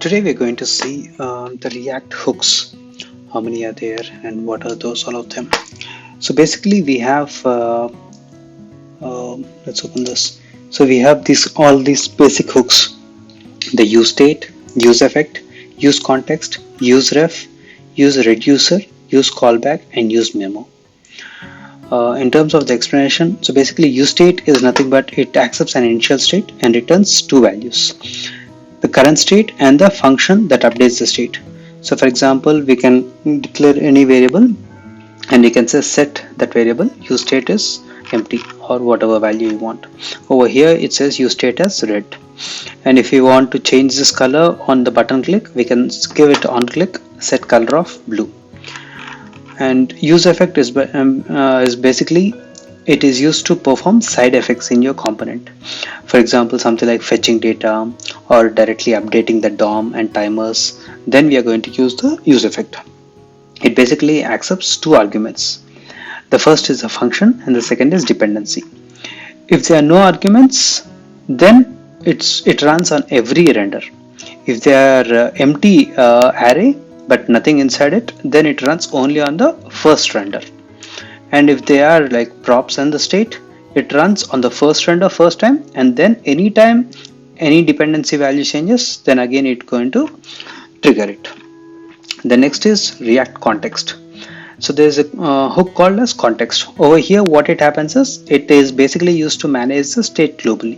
Today we're going to see the React hooks. How many are there and what are those, all of them. So basically we have, let's open this. So we have all these basic hooks: the use state, use effect, use context, use ref, use reducer, use callback, and use memo. In terms of the explanation, so basically use state is nothing but it accepts an initial state and returns two values: the current state and the function that updates the state. So for example, we can declare any variable and you can say set that variable use state is empty or whatever value you want. Over here it says use state as red, and if you want to change this color on the button click, we can give it on click set color of blue. And use effect is basically it is used to perform side effects in your component. For example, something like fetching data or directly updating the DOM and timers. Then we are going to use the use effect. It basically accepts two arguments. The first is a function and the second is dependency. If there are no arguments, then it runs on every render. If they are empty array but nothing inside it, then it runs only on the first render. And if they are like props and the state, it runs on the first render first time, and then anytime any dependency value changes, then again it's going to trigger it. The next is React context. So there's a hook called as context. Over here what it happens is it is basically used to manage the state globally.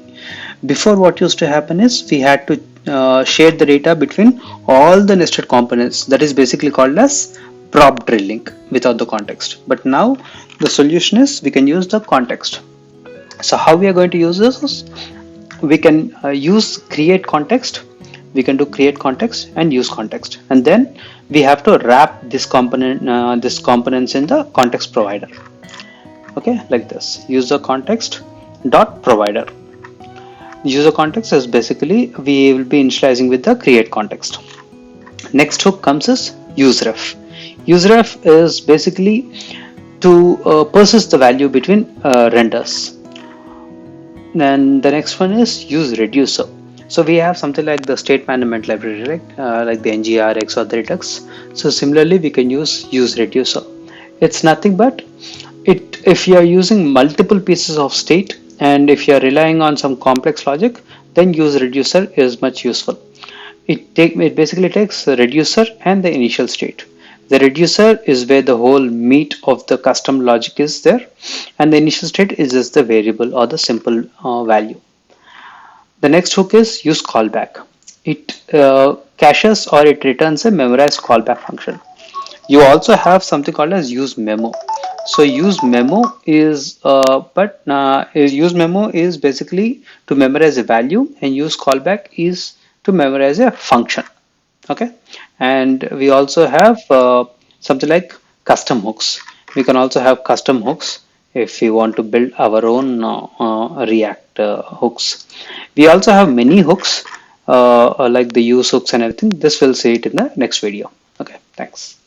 Before, what used to happen is we had to share the data between all the nested components. That is basically called as prop drilling without the context. But now the solution is we can use the context. So how we are going to use this is we can use create context. We can do create context and use context, and then we have to wrap this components in the context provider. Okay, like this. User context dot provider. User context is basically we will be initializing with the create context. Next hook comes as useref. Useref is basically to persist the value between renders. Then the next one is use reducer. So we have something like the state management library, right? Like the NGRX or the Redux. So similarly, we can use reducer. It's nothing but if you are using multiple pieces of state and if you are relying on some complex logic, then use reducer is much useful. It basically takes the reducer and the initial state. The reducer is where the whole meat of the custom logic is there, and the initial state is just the variable or the simple value. The next hook is use callback. It caches or it returns a memorized callback function. You also have something called as use memo. So use memo is use memo is basically to memorize a value, and use callback is to memorize a function. Okay, and we also have something like custom hooks. We can also have custom hooks if we want to build our own React hooks. We also have many hooks like the use hooks and everything. This will see it in the next video. Okay, thanks.